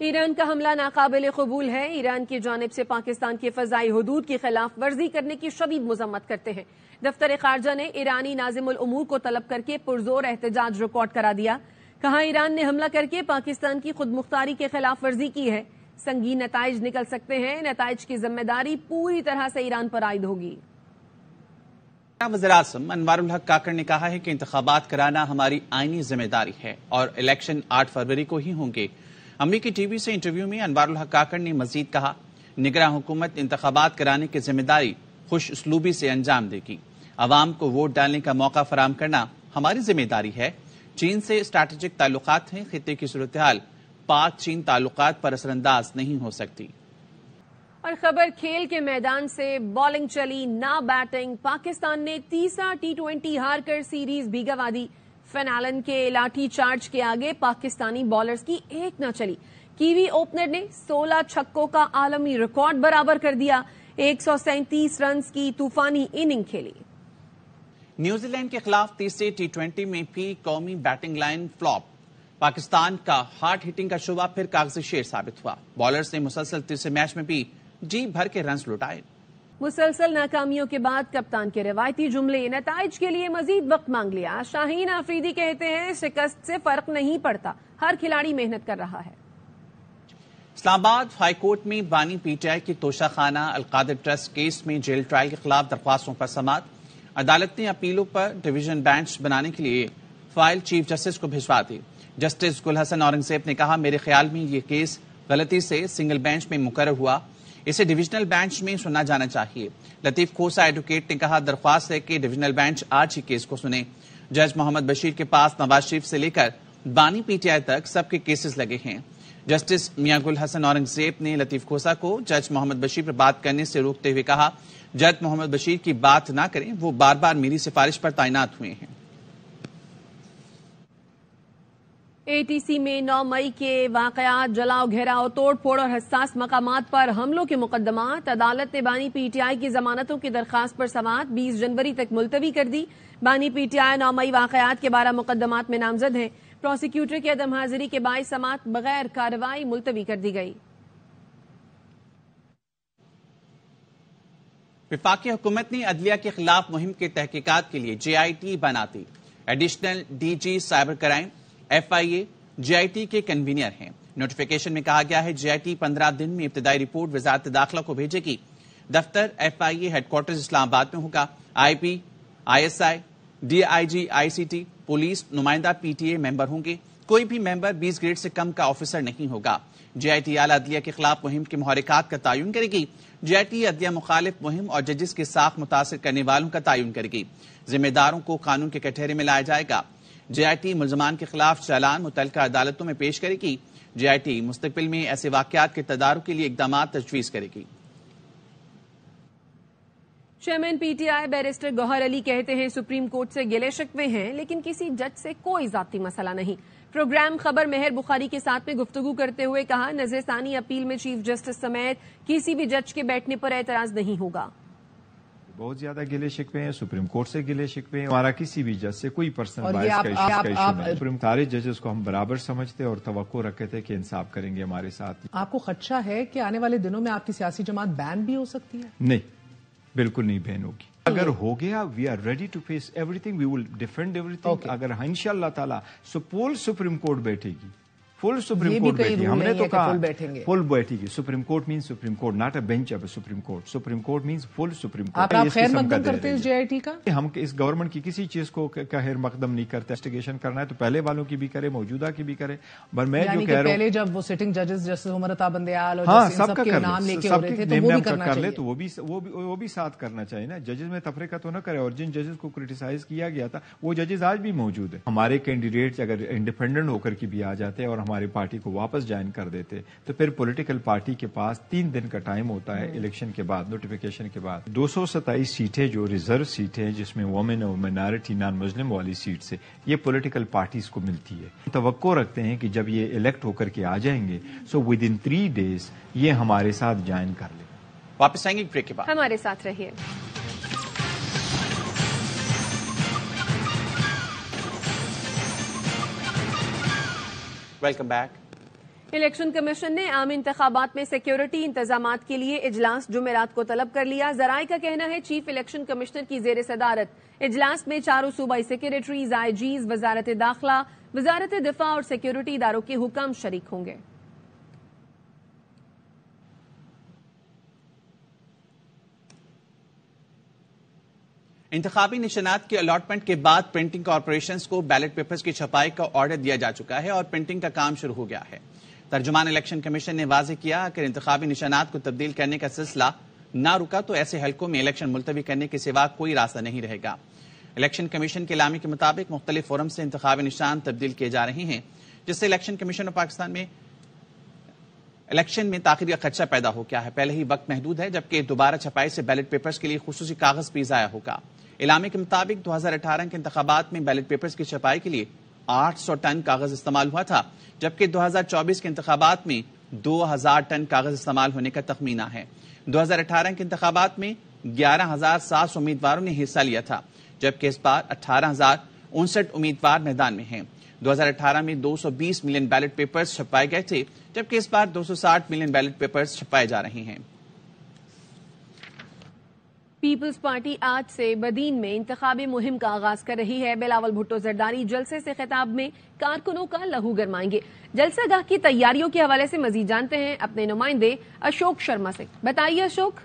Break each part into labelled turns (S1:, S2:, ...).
S1: ایران کا حملہ ناقابل قبول ہے۔ ایران کی جانب سے پاکستان کی فضائی حدود کی خلاف ورزی کرنے کی شدید مذمت کرتے ہیں۔ دفتر خارجہ نے ایرانی ناظم الامور کو طلب کر کے پرزور احتجاج ریکارڈ کرا دیا۔ کہا ایران نے حملہ کر کے پاکستان کی خود مختاری کے خلاف ورزی کی ہے، سنگین نتائج نکل سکتے ہیں، نتائج کی ذمہ داری پوری طرح سے ایران پر عائد ہوگی۔
S2: وزیراعظم انوار الحق کاکڑ نے کہا ہے کہ انتخابات کرانا ہماری آئینی ذمہ داری ہے اور الیکشن 8 فروری کو ہی ہوں گے۔ امریکی ٹی وی سے انٹرویو میں انوار الحق کاکڑ نے مزید کہا، نگراں حکومت انتخابات کرانے کی ذمہ داری خوش اسلوبی سے انجام دے گی۔ عوام کو ووٹ ڈالنے کا موقع فراہم کرنا ہماری ذمہ داری ہے۔ چین سے اسٹریٹجک تعلقات ہیں، خطے کی صورتحال پاک چین تعلقات پر اثر انداز نہیں ہو سکتی۔
S1: اور خبر کھیل کے میدان سے، بالنگ چلی نہ بیٹنگ، پاکستان نے تیسرا T20 ہار کر سیریز بھی گنوا دی۔ فین ایلن کے لاٹھی چارج کے آگے پاکستانی بالرز کی ایک نہ چلی۔ کیوی اوپنر نے 16 چھکوں کا عالمی ریکارڈ برابر کر دیا، 137 رنز کی طوفانی اننگ کھیلی۔
S2: نیوزی لینڈ کے خلاف تیسرے T20 میں بھی قومی بیٹنگ لائن فلاپ۔ پاکستان کا ہارڈ ہٹنگ کا شعبہ پھر کاغذی شیر ثابت ہوا۔ بالرز نے مسلسل تیسرے میچ میں بھی جی بھر کے رنز لٹائے۔
S1: مسلسل ناکامیوں کے بعد کپتان کے روایتی جملے، نتائج کے لیے مزید وقت مانگ لیا۔ شاہین آفریدی کہتے ہیں شکست سے فرق نہیں پڑتا، ہر کھلاڑی محنت کر رہا ہے۔
S2: اسلام آباد ہائی کورٹ میں بانی پی ٹی آئی کی توشہ خانہ القادر ٹرسٹ کیس میں جیل ٹرائل کے خلاف درخواستوں پر سماعت۔ عدالت نے اپیلوں پر ڈویژن بینچ بنانے کے لیے فائل چیف جسٹس کو بھجوا دی۔ جسٹس گل حسن اورنگزیب نے کہا، میرے خیال میں یہ کیس غلطی سے سنگل بینچ میں مقرر ہوا، اسے ڈویژنل بینچ میں سنا جانا چاہیے۔ لطیف کھوسا ایڈوکیٹ نے کہا، درخواست ہے کہ ڈویژنل بینچ آج ہی کیس کو سنے۔ جج محمد بشیر کے پاس نواز شریف سے لے کر بانی پی ٹی آئی تک سب کے کیسز لگے ہیں۔ جسٹس میاں گل حسن اورنگزیب نے لطیف کھوسا کو جج محمد بشیر پر بات کرنے سے روکتے ہوئے کہا، جج محمد بشیر کی بات نہ کریں، وہ بار بار میری سفارش پر تعینات ہوئے ہیں۔
S1: اے ٹی سی میں 9 مئی کے واقعات، جلاؤ گھیراؤ، توڑ پھوڑ اور حساس مقامات پر حملوں کے مقدمات، عدالت نے بانی پی ٹی آئی کی ضمانتوں کی درخواست پر سماعت 20 جنوری تک ملتوی کر دی۔ بانی پی ٹی آئی 9 مئی واقعات کے 12 مقدمات میں نامزد ہیں۔ پروسیکیوٹر کی عدم حاضری کے باعث سماعت بغیر کارروائی ملتوی کر دی گئی۔
S2: وفاقی حکومت نے عدلیہ کے خلاف مہم کی تحقیقات کے لیے جے آئی ٹی بناتی۔ Additional D G cyber crime F I A J I T کے کنوینر ہیں۔ نوٹیفیکیشن میں کہا گیا ہے، جے آئی ٹی 15 دن میں ابتدائی رپورٹ وزارت داخلہ کو بھیجے گی۔ دفتر F I A headquarters Islamabad میں ہوگا۔ I P, I S I, D I G, I C T, police نمائندہ پی ٹی اے ممبر ہوں گے۔ کوئی بھی ممبر 20 گریڈ سے کم کا آفیسر نہیں ہوگا۔ جے آئی ٹی اعلی عدلیہ کے خلاف مہم کے محرکات کا تعین کرے گی۔ جے آئی ٹی عدلیہ مخالف مہم اور ججز کی ساکھ متاثر کرنے والوں کا تعین کرے گی۔ ذمہ داروں کو قانون کے کٹہرے میں لایا جائے گا۔ جے آئی ٹی ملزمان کے خلاف چالان متعلقہ عدالتوں میں پیش کرے گی۔ جے آئی ٹی مستقبل میں ایسے واقعات کے تدارک کے لیے اقدامات تجویز کرے گی۔
S1: Chairman P T I barrister Gohar Ali کہتے ہیں سپریم کورٹ سے گلے شکوے ہیں، لیکن کسی جج سے کوئی ذاتی مسئلہ نہیں۔ پروگرام خبر مہر بخاری کے ساتھ میں گفتگو کرتے ہوئے کہا، نظر ثانی اپیل میں چیف جسٹس سمیت کسی بھی جج کے بیٹھنے پر اعتراض نہیں ہوگا۔
S3: بہت زیادہ گلے شکوے ہیں، سپریم کورٹ سے گلے شکوے ہیں، ہمارا کسی بھی جج سے کوئی پرسنل بائس کا ایشو نہیں۔ سپریم سارے ججز کو ہم برابر سمجھتے اور توقع رکھتے تھے کہ انصاف کریں گے ہمارے ساتھ۔
S4: آپ کو خدشہ ہے کہ آنے والے دنوں میں آپ کی سیاسی جماعت بین بھی ہو سکتی ہے؟
S3: نہیں، بالکل نہیں بین ہوگی۔ اگر ہو گیا we are ready to face everything, we will defend everything. اگر ان شاء اللہ تعالیٰ فل سپریم کورٹ بیٹھے گی، فل سپریم کورٹ بیٹھی، ہم نے تو کہا فل بیٹھے گی۔ Supreme court means supreme court, not a bench of supreme court. Supreme court means full supreme court.
S4: آپ خیر مقدم کرتے ہیں جے آئی ٹی کا؟
S3: ہم اس گورنمنٹ کی کسی چیز کو خیر مقدم نہیں کرتے۔ انویسٹیگیشن کرنا ہے تو پہلے والوں کی بھی کرے، موجودہ کی بھی کرے۔ پر میں جو کہہ رہا ہوں،
S4: پہلے جب وہ سٹنگ ججز جیسے عمر عطا بندیال اور سب کے نام لے کے ہو رہے تھے تو وہ بھی کرنا چاہیے،
S3: تو وہ بھی ساتھ کرنا چاہیے نا۔ ججز میں تفریقہ تو نہ کرے، اور جن ججز کو کرٹیسائز کیا گیا تھا وہ ججز آج بھی موجود ہیں۔ ہمارے کینڈیڈیٹس اگر انڈیپینڈنٹ ہو کر کے بھی آ جاتے اور ہماری پارٹی کو واپس جوائن کر دیتے تو پھر پولیٹیکل پارٹی کے پاس 3 دن کا ٹائم ہوتا ہے الیکشن کے بعد، نوٹیفیکیشن کے بعد۔ 227 سیٹیں جو ریزرو سیٹیں جس میں وومن اور مائنارٹی نان مسلم والی سیٹ سے یہ پولیٹیکل پارٹیز کو ملتی ہے۔ توقع رکھتے ہیں کہ جب یہ الیکٹ ہو کر کے آ جائیں گے سو ود ان 3 days یہ ہمارے ساتھ جوائن کر لیں۔
S2: واپس آئیں گے بریک کے بعد،
S1: ہمارے ساتھ رہیے۔
S2: Welcome back.
S1: الیکشن کمیشن نے عام انتخابات میں سیکیورٹی انتظامات کے لیے اجلاس جمعرات کو طلب کر لیا. ذرائع کا کہنا ہے چیف الیکشن کمشنر کی زیر صدارت اجلاس میں چاروں صوبائی سیکریٹریز، آئی جیز، وزارت داخلہ، وزارت دفاع اور سیکیورٹی اداروں کے حکام شریک ہوں گے.
S2: انتخابی نشانات کے الاٹمنٹ کے بعد پرنٹنگ کارپوریشنز کو بیلٹ پیپرز کی چھپائی کا آرڈر دیا جا چکا ہے اور پرنٹنگ کا کام شروع ہو گیا ہے. ترجمان الیکشن کمیشن نے واضح کیا کہ انتخابی نشانات کو تبدیل کرنے کا سلسلہ نہ رکا تو ایسے حلقوں میں الیکشن ملتوی کرنے کے سوا کوئی راستہ نہیں رہے گا. الیکشن کمیشن کے اعلامیے کے مطابق مختلف فورم سے انتخابی نشان تبدیل کیے جا رہے ہیں، جس سے الیکشن کمیشن اور پاکستان میں الیکشن میں تاخیر کا خدشہ پیدا ہو گیا ہے. پہلے ہی وقت محدود ہے، جبکہ دوبارہ چھپائی سے بیلٹ پیپرز کے لیے خصوصی کاغذ بھی ضائع ہوگا. اعلامیے کے مطابق 2018 کے انتخابات میں بیلٹ پیپرز کی چھپائی کے لیے 800 ٹن کاغذ استعمال ہوا تھا، جبکہ 2024 کے انتخابات میں 2000 ٹن کاغذ استعمال ہونے کا تخمینہ ہے. 2018 کے انتخابات میں 11,700 امیدواروں نے حصہ لیا تھا، جبکہ اس بار 18,059 امیدوار میدان میں ہیں. 2018 میں 220 ملین بیلٹ پیپرز چھپائے گئے تھے، جبکہ اس بار 260 ملین بیلٹ پیپرز چھپائے جا رہے ہیں.
S1: پیپلز پارٹی آج سے بدین میں انتخابی مہم کا آغاز کر رہی ہے. بلاول بھٹو زرداری جلسے سے خطاب میں کارکنوں کا لہو گرمائیں گے. جلسہ گاہ کی تیاریوں کے حوالے سے مزید جانتے ہیں اپنے نمائندے اشوک شرما سے. بتائیے اشوک.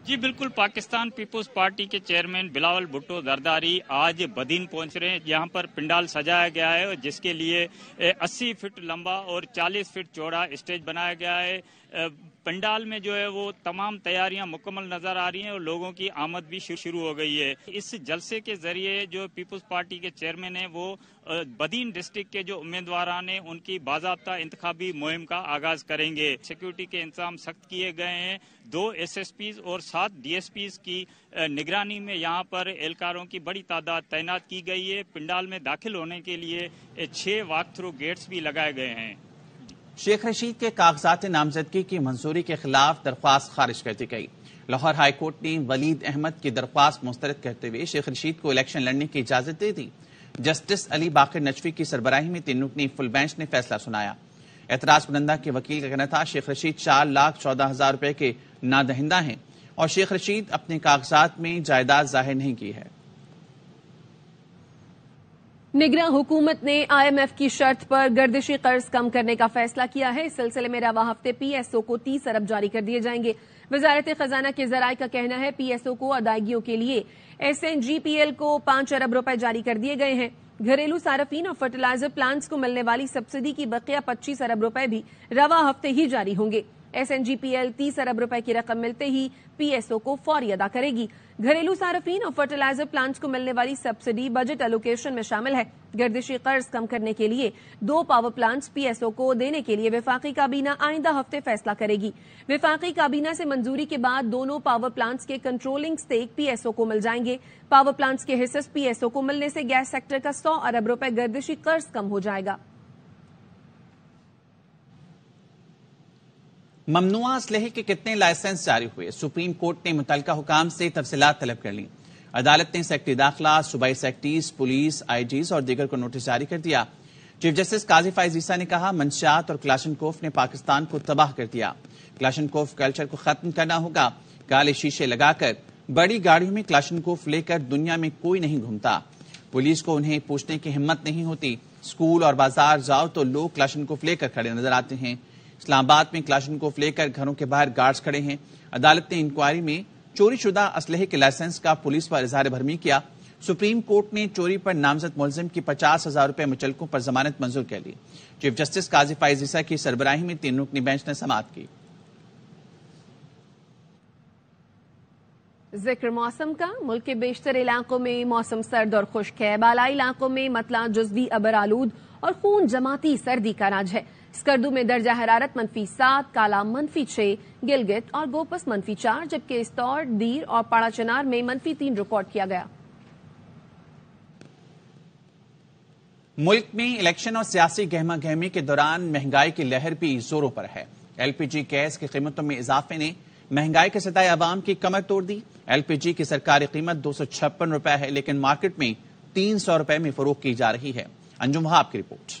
S5: جی بالکل، پاکستان پیپلز پارٹی کے چیئرمین بلاول بھٹو زرداری آج بدین پہنچ رہے ہیں. یہاں پر پنڈال سجایا گیا ہے جس کے لیے 80 فٹ لمبا اور 40 فٹ چوڑا اسٹیج بنایا گیا ہے. پنڈال میں جو ہے وہ تمام تیاریاں مکمل نظر آ رہی ہیں اور لوگوں کی آمد بھی شروع ہو گئی ہے. اس جلسے کے ذریعے جو پیپلز پارٹی کے چیئرمین ہیں وہ بدین ڈسٹرکٹ کے جو امیدواران ہیں ان کی باضابطہ انتخابی مہم کا آغاز کریں گے. سیکیورٹی کے انتظام سخت کیے گئے ہیں. 2 SSPs اور 7 DSPs کی نگرانی میں یہاں پر اہلکاروں کی بڑی تعداد تعینات کی گئی ہے. پنڈال میں داخل ہونے کے لیے 6 واک تھرو گیٹس بھی لگائے گئے ہیں.
S2: شیخ رشید کے کاغذات نامزدگی کی منظوری کے خلاف درخواست خارج کر دی گئی. لاہور ہائی کورٹ نے ولید احمد کی درخواست مسترد کرتے ہوئے شیخ رشید کو الیکشن لڑنے کی اجازت دے دی. جسٹس علی باقر نجفی کی سربراہی میں 3 رکنی فل بینچ نے فیصلہ سنایا. اعتراض کنندہ کے وکیل کا کہنا تھا شیخ رشید 4,14,000 روپے کے نادہندہ ہیں اور شیخ رشید اپنے کاغذات میں جائیداد ظاہر نہیں کی ہے.
S1: نگراں حکومت نے IMF کی شرط پر گردشی قرض کم کرنے کا فیصلہ کیا ہے. اس سلسلے میں رواں ہفتے PSO کو 30 ارب جاری کر دیے جائیں گے. وزارت خزانہ کے ذرائع کا کہنا ہے PSO کو ادائیگیوں کے لیے SNGPL کو 5 ارب روپے جاری کر دیے گئے ہیں. گھریلو صارفین اور فرٹیلائزر پلانٹس کو ملنے والی سبسڈی کی بقیہ 25 ارب روپے بھی رواں ہفتے ہی جاری ہوں گے. SNGPL 30 ارب روپے کی رقم ملتے ہی PSO کو فوری ادا کرے گی. گھریلو صارفین اور فرٹیلائزر پلانٹس کو ملنے والی سبسڈی بجٹ الوکیشن میں شامل ہے. گردشی قرض کم کرنے کے لیے 2 پاور پلانٹس PSO کو دینے کے لیے وفاقی کابینہ آئندہ ہفتے فیصلہ کرے گی. وفاقی کابینہ سے منظوری کے بعد دونوں پاور پلانٹس کے کنٹرولنگ سٹیک PSO کو مل جائیں گے. پاور پلانٹس کے حصص PSO کو ملنے سے گیس سیکٹر کا 100 ارب روپے گردشی قرض کم ہو جائے گا.
S2: ممنوعہ اسلحے کے کتنے لائسنس جاری ہوئے؟ سپریم کورٹ نے متعلقہ حکام سے تفصیلات طلب کر لی. عدالت نے سیکٹری داخلہ، صوبائی سیکٹریز، پولیس، IGs اور دیگر کو نوٹس جاری کر دیا. چیف جسٹس قاضی فائز عیسیٰ نے کہا منشیات اور کلاشنکوف نے پاکستان کو تباہ کر دیا. کلاشنکوف کلچر کو ختم کرنا ہوگا. کالے شیشے لگا کر بڑی گاڑیوں میں کلاشنکوف لے کر دنیا میں کوئی نہیں گھومتا. پولیس کو انہیں پوچھنے کی ہمت نہیں ہوتی. اسکول اور بازار جاؤ تو لوگ کلاشنکوف لے کر کھڑے نظر آتے ہیں. اسلام آباد میں کلاشنکوف لے کر گھروں کے باہر گارڈز کھڑے ہیں. عدالت نے انکوائری میں چوری شدہ اسلحے کے لائسنس کا پولیس پر اظہار برہمی کیا. سپریم کورٹ نے چوری پر نامزد ملزم کی 50,000 روپے مچلقوں پر ضمانت منظور کر لی. چیف جسٹس قاضی فائز عیسیٰ کی سربراہی میں 3 رکنی بینچ نے سماعت کی.
S1: ذکر موسم کا. ملک کے بیشتر علاقوں میں موسم سرد اور خشک ہے. بالائی علاقوں میں مطلع جزوی ابر آلود اور خون جماتی سردی کا راج ہے. اسکردو میں درجہ حرارت -7، کالا -6، گلگت اور گوپس -4، جبکہ استور، دیر اور پاڑا چنار میں -3 ریکارڈ کیا گیا.
S2: ملک میں الیکشن اور سیاسی گہما گہمی کے دوران مہنگائی کی لہر بھی زوروں پر ہے. LPG گیس کی قیمتوں میں اضافے نے مہنگائی کے ستائے عوام کی کمر توڑ دی. LPG کی سرکاری قیمت 256 روپے ہے، لیکن مارکیٹ میں 300 روپے میں فروخت کی جا رہی ہے. انجم وہاب کی رپورٹ.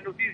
S6: NOC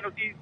S6: NOC